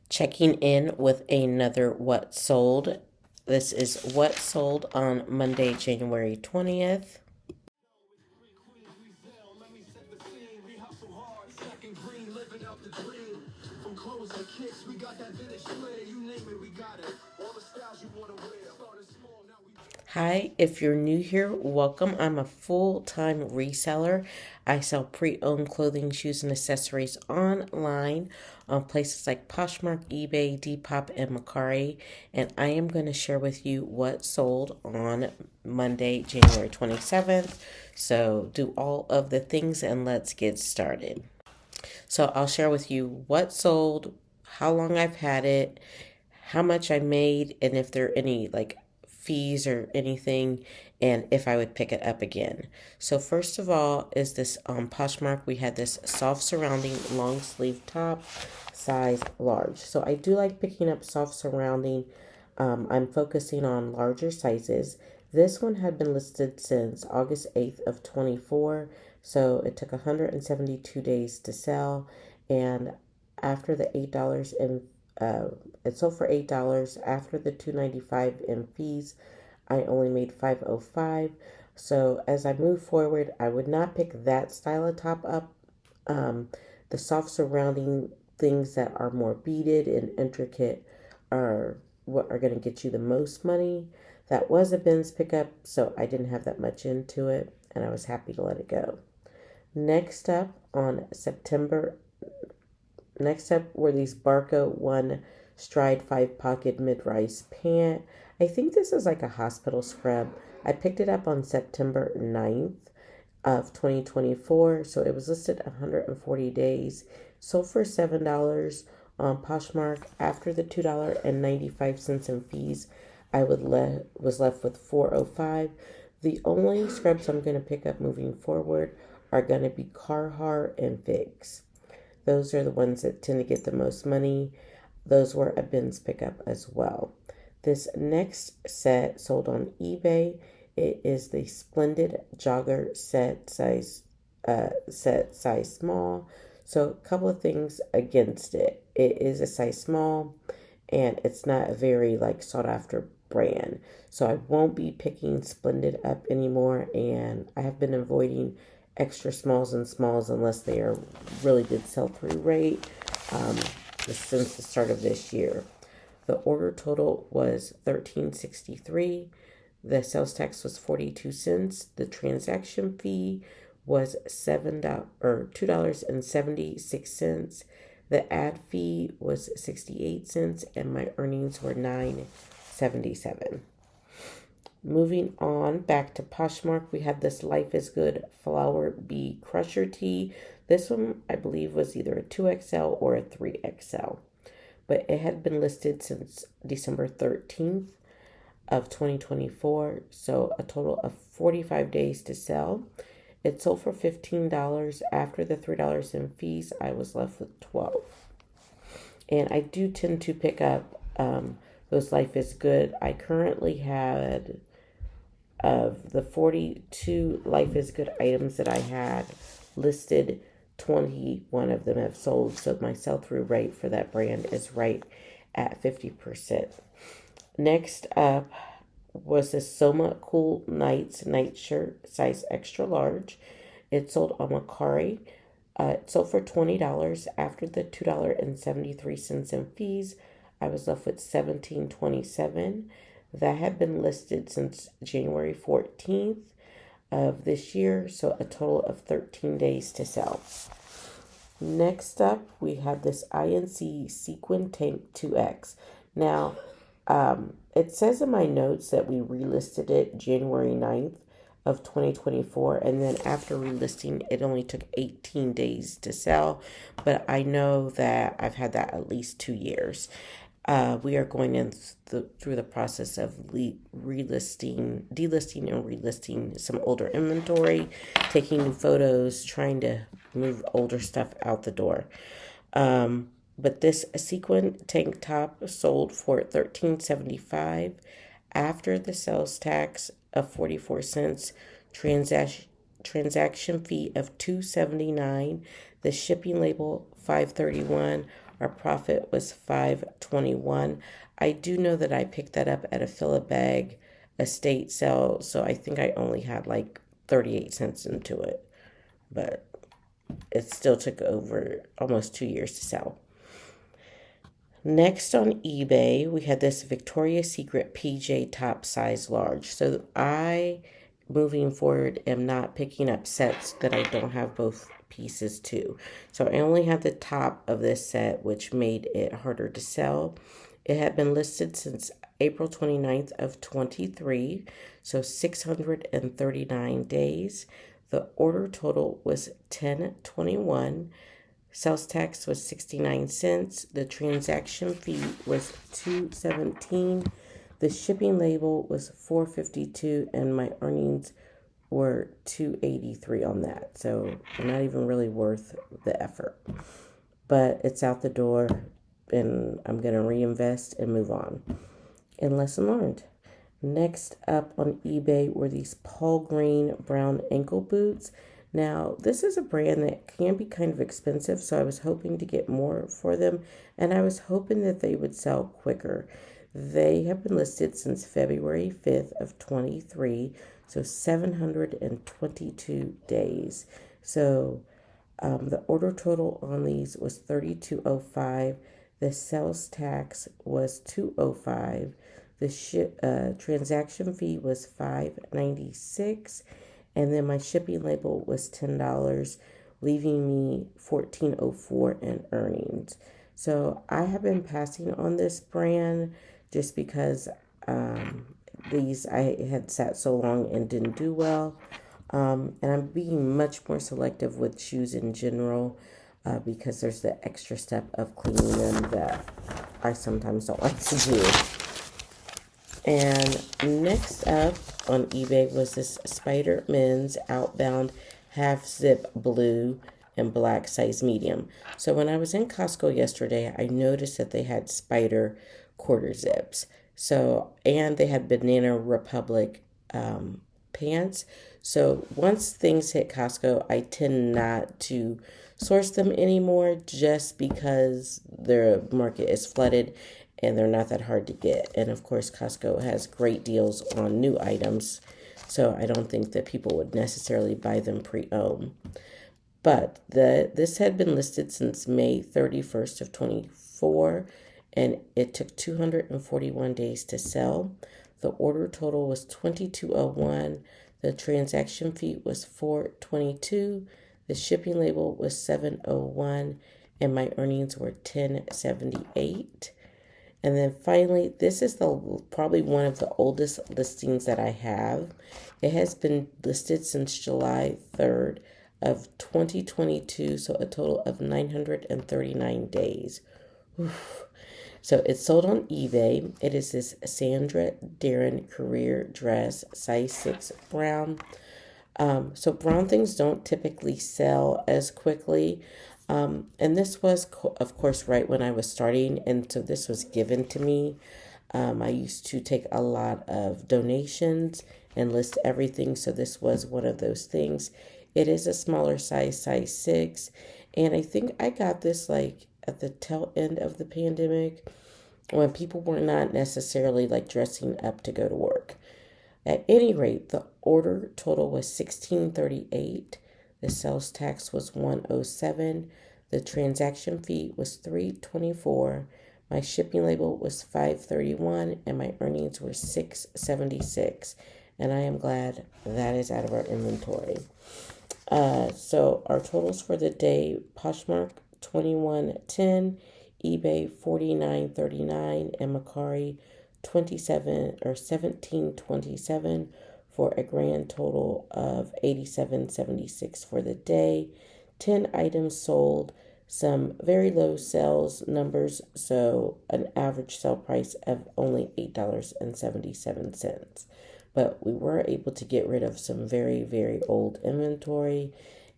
Checking in with another What Sold. This is What Sold on Monday, January 20th. Hi, if you're new here, welcome. I'm a full-time reseller. I sell pre-owned clothing, shoes, and accessories online on places like Poshmark, eBay, Depop, and Mercari. And I am going to share with you what sold on Monday, January 27th. So do all of the things and let's get started. So I'll share with you what sold, how long I've had it, how much I made, and if there are any fees or anything, and if I would pick it up again. So first of all is this Poshmark. We had this soft surrounding long sleeve top, size large. So I do like picking up soft surrounding. I'm focusing on larger sizes. This one had been listed since August 8th of 24, so it took 172 days to sell. And after the $8 in it sold for $8. After the $2.95 in fees, I only made $5.05. So as I move forward, I would not pick that style of top up. The soft surrounding things that are more beaded and intricate are what are going to get you the most money. That was a Ben's pickup, so I didn't have that much into it, and I was happy to let it go. Next up were these Barco 1 Stride 5 Pocket Mid-Rise Pant. I think this is like a hospital scrub. I picked it up on September 9th of 2024, so it was listed 140 days. Sold for $7 on Poshmark. After the $2.95 in fees, I was left with $4.05. The only scrubs I'm going to pick up moving forward are going to be Carhartt and Figs. Those are the ones that tend to get the most money. Those were a Ben's pickup as well. This next set sold on eBay. It is the Splendid Jogger set size small. So a couple of things against it. It is a size small, and it's not a very sought after brand. So I won't be picking Splendid up anymore, and I have been avoiding extra smalls and smalls unless they are really good sell-through rate since the start of this year. The order total was $13.63. The sales tax was 42 cents. The transaction fee was $2.76. The ad fee was 68 cents, and my earnings were $9.77. Moving on back to Poshmark, we have this Life is Good Flower Bee Crusher Tee. This one, I believe, was either a 2XL or a 3XL. But it had been listed since December 13th of 2024, so a total of 45 days to sell. It sold for $15. After the $3 in fees, I was left with $12. And I do tend to pick up those Life is Good. I currently had, of the 42 Life is Good items that I had listed, 21 of them have sold. So my sell-through rate for that brand is right at 50%. Next up was the Soma Cool Nights nightshirt, size extra large. It sold on Mercari. It sold for $20. After the $2.73 in fees, I was left with $17.27. That had been listed since January 14th of this year, so a total of 13 days to sell. Next up, we have this INC Sequin Tank 2X. Now, it says in my notes that we relisted it January 9th of 2024, and then after relisting, it only took 18 days to sell, but I know that I've had that at least 2 years. We are going through the process of delisting and relisting some older inventory, taking new photos, trying to move older stuff out the door. But this sequin tank top sold for $13.75 after the sales tax of 44 cents, transaction fee of $2.79, the shipping label $5.31. Our profit was $5.21. I do know that I picked that up at a fill-a-bag estate sale, so I think I only had like 38 cents into it, but it still took over almost 2 years to sell. Next on eBay, we had this Victoria's Secret PJ top size large. So moving forward, am not picking up sets that I don't have both pieces to. So I only had the top of this set, which made it harder to sell. It had been listed since April 29th of 23, so 639 days. The order total was $10.21. Sales tax was 69 cents. The transaction fee was $2.17. The shipping label was $4.52, and my earnings were $2.83 on that. So not even really worth the effort. But it's out the door, and I'm going to reinvest and move on. And lesson learned. Next up on eBay were these Paul Green brown ankle boots. Now, this is a brand that can be kind of expensive, so I was hoping to get more for them, and I was hoping that they would sell quicker. They have been listed since February 5th of 23, so 722 days. So the order total on these was $32.05. The sales tax was $2.05. The transaction fee was $5.96. And then my shipping label was $10, leaving me $14.04 in earnings. So I have been passing on this brand just because these I had sat so long and didn't do well. And I'm being much more selective with shoes in general because there's the extra step of cleaning them that I sometimes don't like to do. And next up on eBay was this Spider Men's Outbound half zip blue and black size medium. So when I was in Costco yesterday, I noticed that they had Spider quarter zips. So, and they had Banana Republic pants. So once things hit Costco, I tend not to source them anymore just because their market is flooded and they're not that hard to get. And of course, Costco has great deals on new items, so I don't think that people would necessarily buy them pre-owned. But this had been listed since May 31st of 24, and it took 241 days to sell. The order total was $22.01. The transaction fee was $4.22. The shipping label was $7.01, and my earnings were $10.78. And then finally, this is probably one of the oldest listings that I have. It has been listed since July 3rd of 2022, so a total of 939 days. Oof. So it's sold on eBay. It is this Sandra Darren career dress, size 6 brown. So brown things don't typically sell as quickly. And this was, of course, right when I was starting, and so this was given to me. I used to take a lot of donations and list everything, so this was one of those things. It is a smaller size, size 6, and I think I got this like at the tail end of the pandemic when people were not necessarily like dressing up to go to work. At any rate, the order total was $16.38. The sales tax was $107. The transaction fee was $3.24. My shipping label was $5.31, and my earnings were $6.76. And I am glad that is out of our inventory. So our totals for the day: Poshmark $21.10, eBay $49.39, and Mercari $17.27 for a grand total of $87.76 for the day. 10 items sold, some very low sales numbers, so an average sale price of only $8.77. But we were able to get rid of some very, very old inventory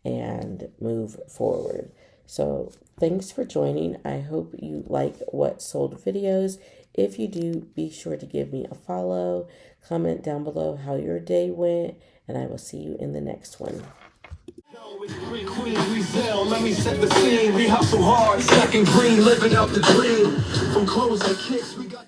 and move forward. So thanks for joining. I hope you like what sold videos. If you do, be sure to give me a follow. Comment down below how your day went, and I will see you in the next one. Queen, we sell, let me set the scene. We hustle hard, stacking green, living out the dream. From clothes and kicks, we got